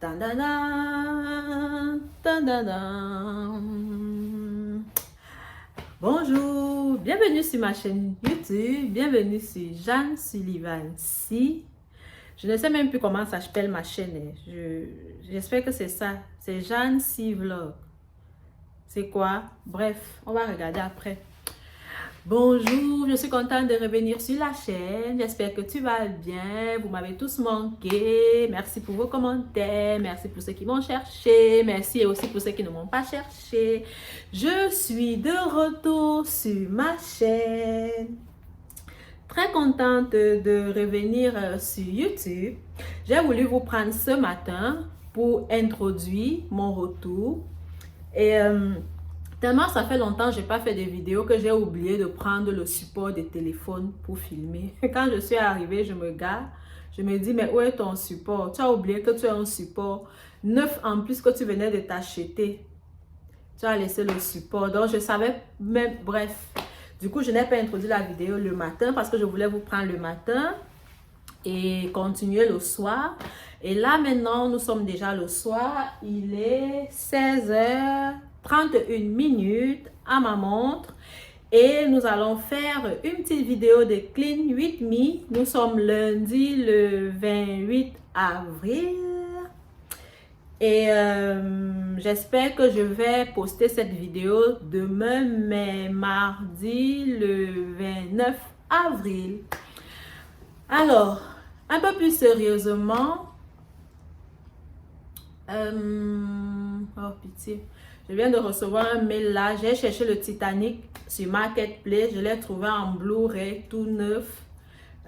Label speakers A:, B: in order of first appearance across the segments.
A: Dan, dan, dan, dan, dan, dan. Bonjour, bienvenue sur ma chaîne YouTube, bienvenue sur Jeanne Sullivan. Si, je ne sais même plus comment ça s'appelle ma chaîne. J'espère que c'est ça, c'est Jeanne Si Vlog. C'est quoi? Bref, on va regarder après. Bonjour, je suis contente de revenir sur la chaîne. J'espère que tu vas bien. Vous m'avez tous manqué. Merci pour vos commentaires. Merci pour ceux qui m'ont cherché. Merci aussi pour ceux qui ne m'ont pas cherché. Je suis de retour sur ma chaîne. Très contente de revenir sur YouTube. J'ai voulu vous prendre ce matin pour introduire mon retour. Et tellement ça fait longtemps que je n'ai pas fait de vidéos que j'ai oublié de prendre le support des téléphones pour filmer. Quand je suis arrivée, je me gare. Je me dis, mais où est ton support? Tu as oublié que tu as un support neuf en plus que tu venais de t'acheter. Tu as laissé le support. Donc, je savais même, bref. Du coup, je n'ai pas introduit la vidéo le matin parce que je voulais vous prendre le matin et continuer le soir. Et là, maintenant, nous sommes déjà le soir. Il est 16h31 minutes à ma montre. Et nous allons faire une petite vidéo de Clean with Me. Nous sommes lundi le 28 avril. Et j'espère que je vais poster cette vidéo demain, mais mardi le 29 avril. Alors, un peu plus sérieusement, oh pitié, je viens de recevoir un mail là. J'ai cherché le Titanic sur Marketplace, je l'ai trouvé en Blu-ray tout neuf.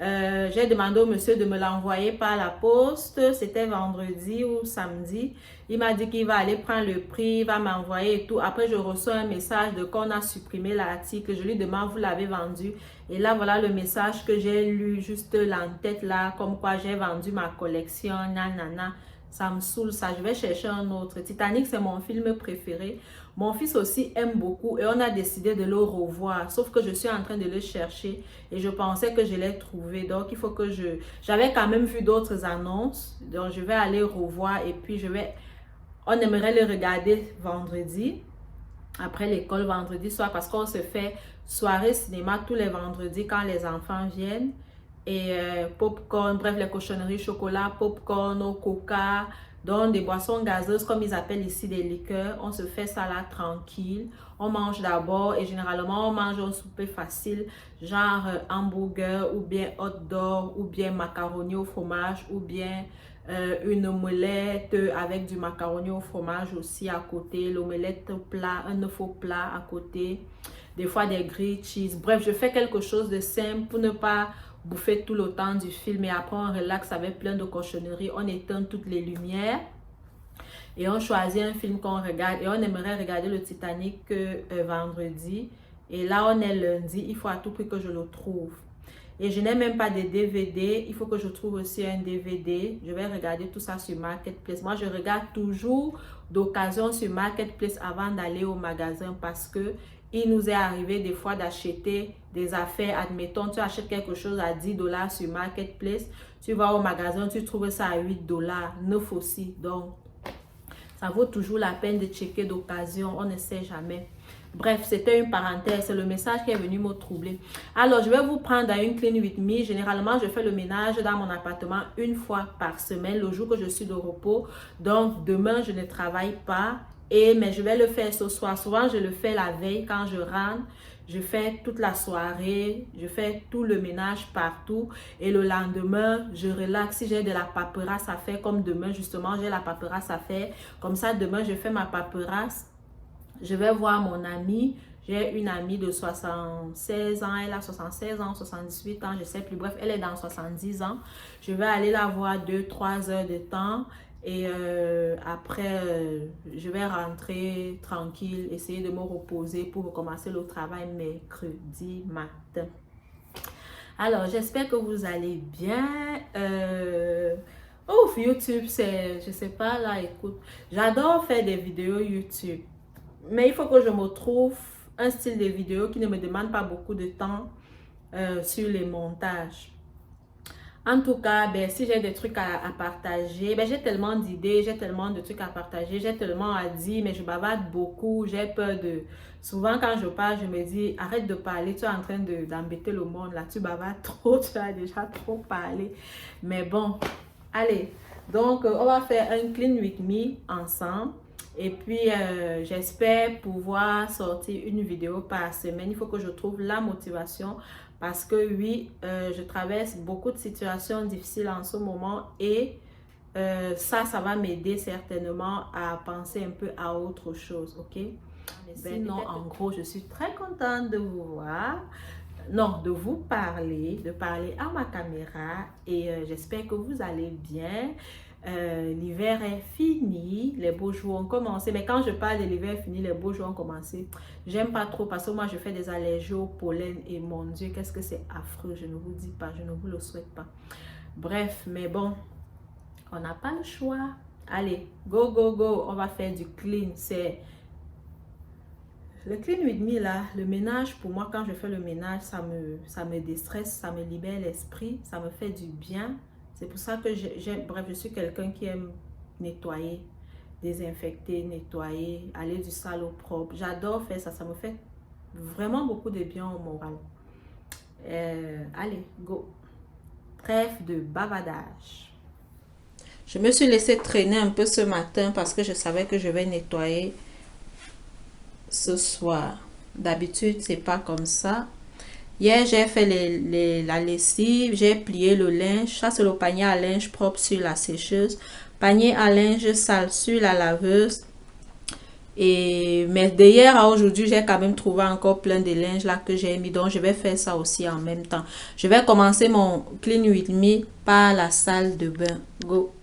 A: J'ai demandé au monsieur de me l'envoyer par la poste. C'était vendredi ou samedi. Il m'a dit qu'il va aller prendre le prix, il va m'envoyer et tout. Après, je reçois un message de qu'on a supprimé l'article. Je lui demande, vous l'avez vendu? Et là, voilà le message que j'ai lu juste là en tête là, comme quoi j'ai vendu ma collection, nanana. Ça me saoule ça, je vais chercher un autre. Titanic, c'est mon film préféré. Mon fils aussi aime beaucoup et on a décidé de le revoir. Sauf que je suis en train de le chercher et je pensais que je l'ai trouvé. Donc, il faut que j'avais quand même vu d'autres annonces. Donc, je vais aller revoir et puis on aimerait le regarder vendredi. Après l'école, vendredi soir, parce qu'on se fait soirée cinéma tous les vendredis quand les enfants viennent. Et popcorn, bref, les cochonneries, chocolat, popcorn, au coca, donc des boissons gazeuses comme ils appellent ici des liqueurs. On se fait ça là tranquille. On mange d'abord et généralement on mange un souper facile, genre hamburger ou bien hot dog ou bien macaroni au fromage ou bien une omelette avec du macaroni au fromage aussi à côté, l'omelette plat, un œuf au plat à côté, des fois des grilled cheese. Bref, je fais quelque chose de simple pour ne pas bouffer tout le temps du film et après on relaxe avec plein de cochonneries, on éteint toutes les lumières et on choisit un film qu'on regarde et on aimerait regarder le Titanic vendredi et là on est lundi, il faut à tout prix que je le trouve et je n'ai même pas de DVD, il faut que je trouve aussi un DVD. Je vais regarder tout ça sur Marketplace. Moi je regarde toujours d'occasion sur Marketplace avant d'aller au magasin parce que il nous est arrivé des fois d'acheter des affaires. Admettons, tu achètes quelque chose à 10 dollars sur Marketplace. Tu vas au magasin, tu trouves ça à 8 dollars, 9 aussi. Donc, ça vaut toujours la peine de checker d'occasion. On ne sait jamais. Bref, c'était une parenthèse. C'est le message qui est venu me troubler. Alors, je vais vous prendre à une Clean with Me. Généralement, je fais le ménage dans mon appartement une fois par semaine, le jour que je suis de repos. Donc, demain, je ne travaille pas. Mais je vais le faire ce soir. Souvent, je le fais la veille quand je rentre. Je fais toute la soirée. Je fais tout le ménage partout. Et le lendemain, je relaxe. Si j'ai de la paperasse à faire, comme demain, justement, j'ai la paperasse à faire. Comme ça, demain, je fais ma paperasse. Je vais voir mon amie. J'ai une amie de 76 ans. Elle a 76 ans, 78 ans, je ne sais plus. Bref, elle est dans 70 ans. Je vais aller la voir 2-3 heures de temps. Et après, je vais rentrer tranquille, essayer de me reposer pour recommencer le travail mercredi matin. Alors, j'espère que vous allez bien. Ouf, YouTube, c'est, je sais pas, là, écoute. J'adore faire des vidéos YouTube. Mais il faut que je me trouve un style de vidéo qui ne me demande pas beaucoup de temps sur les montages. En tout cas, ben, si j'ai des trucs à partager, ben, j'ai tellement d'idées, j'ai tellement de trucs à partager, j'ai tellement à dire, mais je bavarde beaucoup, j'ai peur de... Souvent, quand je parle, je me dis, arrête de parler, tu es en train d'embêter le monde, là, tu bavardes trop, tu as déjà trop parlé. Mais bon, allez. Donc, on va faire un clean with me ensemble. Et puis, j'espère pouvoir sortir une vidéo par semaine. Il faut que je trouve la motivation parce que oui, je traverse beaucoup de situations difficiles en ce moment et ça va m'aider certainement à penser un peu à autre chose, ok? Sinon, en gros, je suis très contente de vous voir, non, de vous parler, de parler à ma caméra et j'espère que vous allez bien. L'hiver est fini, les beaux jours ont commencé. Mais quand je parle de l'hiver fini, les beaux jours ont commencé. J'aime pas trop parce que moi je fais des allergies au pollen et mon Dieu, qu'est-ce que c'est affreux. Je ne vous dis pas, je ne vous le souhaite pas. Bref, mais bon, on n'a pas le choix. Allez, go, go, go. On va faire du clean. C'est le clean with me là, le ménage pour moi, quand je fais le ménage, ça me déstresse, ça me libère l'esprit, ça me fait du bien. C'est pour ça que bref, je suis quelqu'un qui aime nettoyer, désinfecter, nettoyer, aller du sale au propre. J'adore faire ça, ça me fait vraiment beaucoup de bien au moral. Allez, go. Trêve de bavardage. Je me suis laissé traîner un peu ce matin parce que je savais que je vais nettoyer ce soir. D'habitude, c'est pas comme ça. Hier, j'ai fait la lessive, j'ai plié le linge. Ça, c'est le panier à linge propre sur la sécheuse. Panier à linge sale sur la laveuse. Mais d'hier à aujourd'hui, j'ai quand même trouvé encore plein de linge là que j'ai mis. Donc, je vais faire ça aussi en même temps. Je vais commencer mon clean with me par la salle de bain. Go!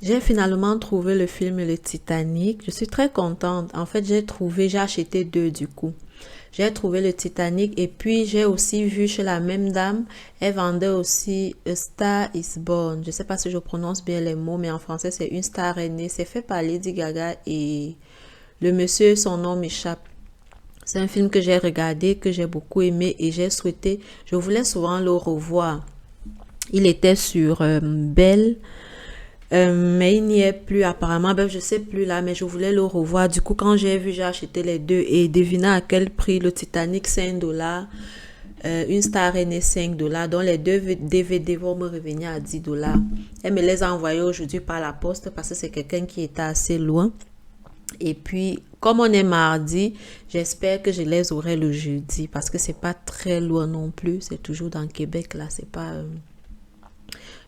A: J'ai finalement trouvé le film Le Titanic. Je suis très contente. En fait, j'ai acheté deux du coup. J'ai trouvé le Titanic et puis j'ai aussi vu chez la même dame, elle vendait aussi A Star is Born. Je ne sais pas si je prononce bien les mots, mais en français, c'est Une star est née. C'est fait par Lady Gaga et le monsieur, son nom m'échappe. C'est un film que j'ai regardé, que j'ai beaucoup aimé et je voulais souvent le revoir. Il était sur Belle. Mais il n'y est plus apparemment, ben, je sais plus là, mais je voulais le revoir. Du coup, quand j'ai vu, j'ai acheté les deux et devinez à quel prix. Le Titanic, 5 $, Une star est née, 5 $, donc les deux DVD vont me revenir à 10 $. Elle me les a envoyés aujourd'hui par la poste parce que c'est quelqu'un qui était assez loin. Et puis, comme on est mardi, j'espère que je les aurai le jeudi parce que c'est pas très loin non plus. C'est toujours dans le Québec là, c'est pas...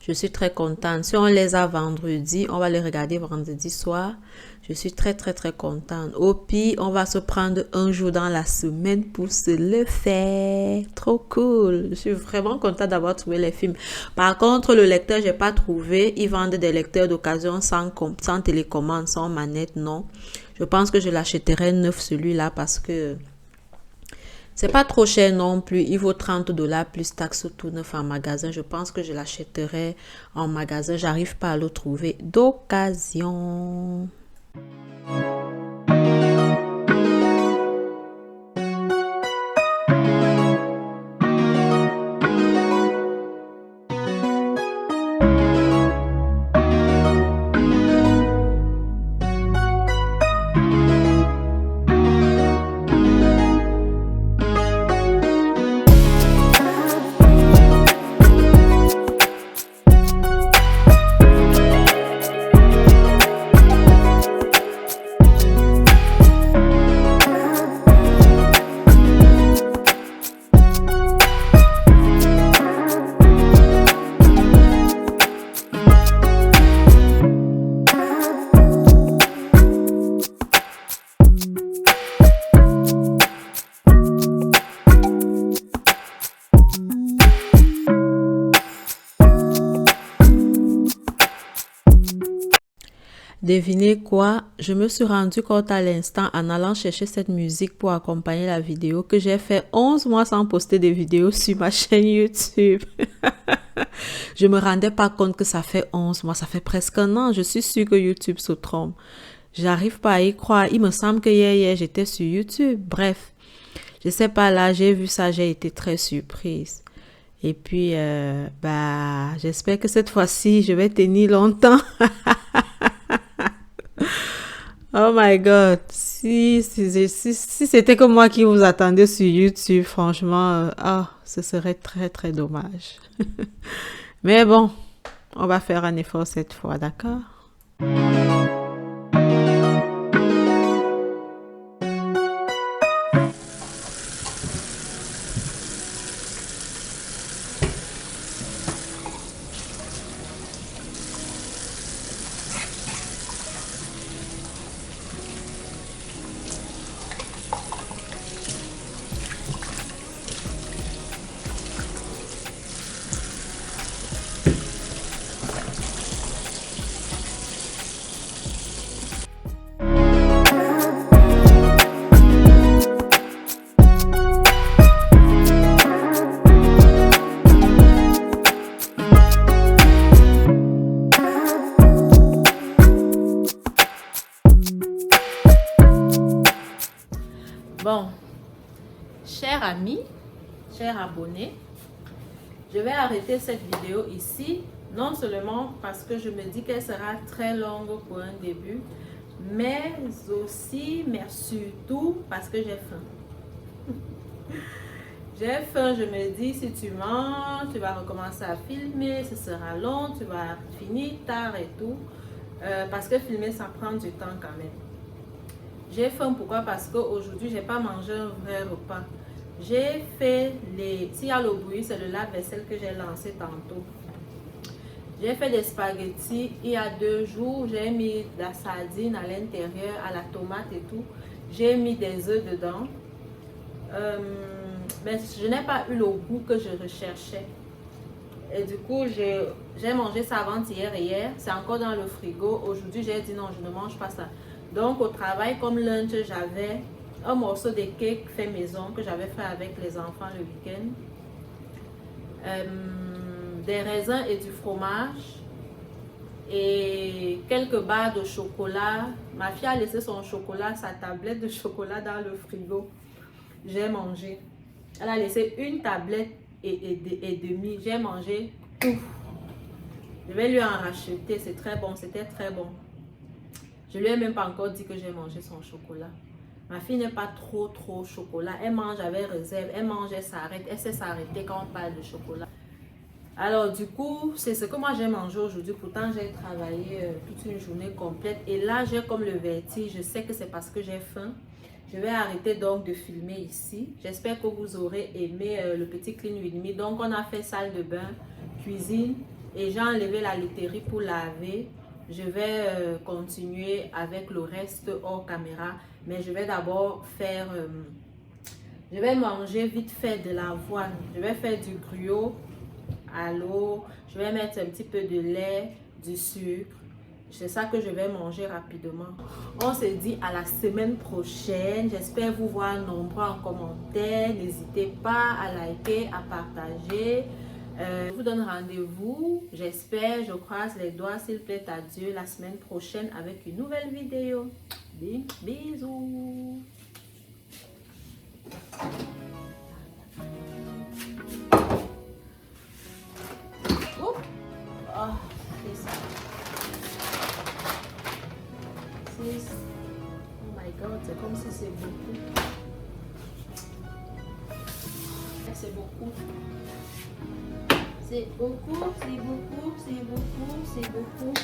A: Je suis très contente. Si on les a vendredi, on va les regarder vendredi soir. Je suis très, très, très contente. Au pire, on va se prendre un jour dans la semaine pour se le faire. Trop cool. Je suis vraiment contente d'avoir trouvé les films. Par contre, le lecteur, j'ai pas trouvé. Ils vendent des lecteurs d'occasion sans télécommande, sans manette, non. Je pense que je l'achèterai neuf celui-là parce que c'est pas trop cher non plus. Il vaut 30 $ plus taxe tout neuf en magasin. Je pense que je l'achèterai en magasin. J'arrive pas à le trouver d'occasion. Devinez quoi? Je me suis rendu compte à l'instant en allant chercher cette musique pour accompagner la vidéo que j'ai fait 11 mois sans poster de vidéos sur ma chaîne YouTube. Je me rendais pas compte que ça fait 11 mois, ça fait presque un an. Je suis sûre que YouTube se trompe. J'arrive pas à y croire. Il me semble que hier j'étais sur YouTube. Bref, je sais pas, là, j'ai vu ça, j'ai été très surprise. Et puis, j'espère que cette fois-ci, je vais tenir longtemps. Oh my God, si c'était que moi qui vous attendais sur YouTube, franchement, ce serait très, très dommage. Mais bon, on va faire un effort cette fois, d'accord? Bon, chers amis, chers abonnés, je vais arrêter cette vidéo ici, non seulement parce que je me dis qu'elle sera très longue pour un début, mais aussi, mais surtout parce que j'ai faim. J'ai faim, je me dis, si tu manges, tu vas recommencer à filmer, ce sera long, tu vas finir tard et tout, parce que filmer, ça prend du temps quand même. J'ai faim, pourquoi? Parce qu'aujourd'hui, je n'ai pas mangé un vrai repas. J'ai fait s'il y a le bruit, c'est le lave-vaisselle que j'ai lancé tantôt. J'ai fait des spaghettis il y a 2 jours. J'ai mis de la sardine à l'intérieur, à la tomate et tout. J'ai mis des œufs dedans. Mais je n'ai pas eu le goût que je recherchais. Et du coup, j'ai mangé ça avant-hier et hier. C'est encore dans le frigo. Aujourd'hui, j'ai dit non, je ne mange pas ça. Donc au travail, comme lunch, j'avais un morceau de cake fait maison que j'avais fait avec les enfants le week-end. Des raisins et du fromage. Et quelques barres de chocolat. Ma fille a laissé son chocolat, sa tablette de chocolat dans le frigo. J'ai mangé. Elle a laissé une tablette et demie. J'ai mangé tout. Je vais lui en racheter. C'est très bon. C'était très bon. Je lui ai même pas encore dit que j'ai mangé son chocolat. Ma fille n'est pas trop chocolat. Elle mange avec réserve. Elle mange, elle s'arrête. Elle sait s'arrêter quand on parle de chocolat. Alors du coup, c'est ce que moi j'ai mangé aujourd'hui. Pourtant, j'ai travaillé toute une journée complète. Et là, j'ai comme le vertige. Je sais que c'est parce que j'ai faim. Je vais arrêter donc de filmer ici. J'espère que vous aurez aimé le petit clean with me. Donc, on a fait salle de bain, cuisine. Et j'ai enlevé la laiterie pour laver. Je vais continuer avec le reste hors caméra, mais je vais d'abord faire, je vais manger vite fait de l'avoine. Je vais faire du gruau à l'eau, je vais mettre un petit peu de lait, du sucre. C'est ça que je vais manger rapidement. On se dit à la semaine prochaine. J'espère vous voir nombreux en commentaire. N'hésitez pas à liker, à partager. Je vous donne rendez-vous, j'espère, je croise les doigts, s'il plaît à Dieu, la semaine prochaine avec une nouvelle vidéo. Bisous. Oh, c'est ça. Oh my God, c'est comme si c'est beaucoup. C'est beaucoup. C'est beaucoup, c'est beaucoup, c'est beaucoup, c'est beaucoup.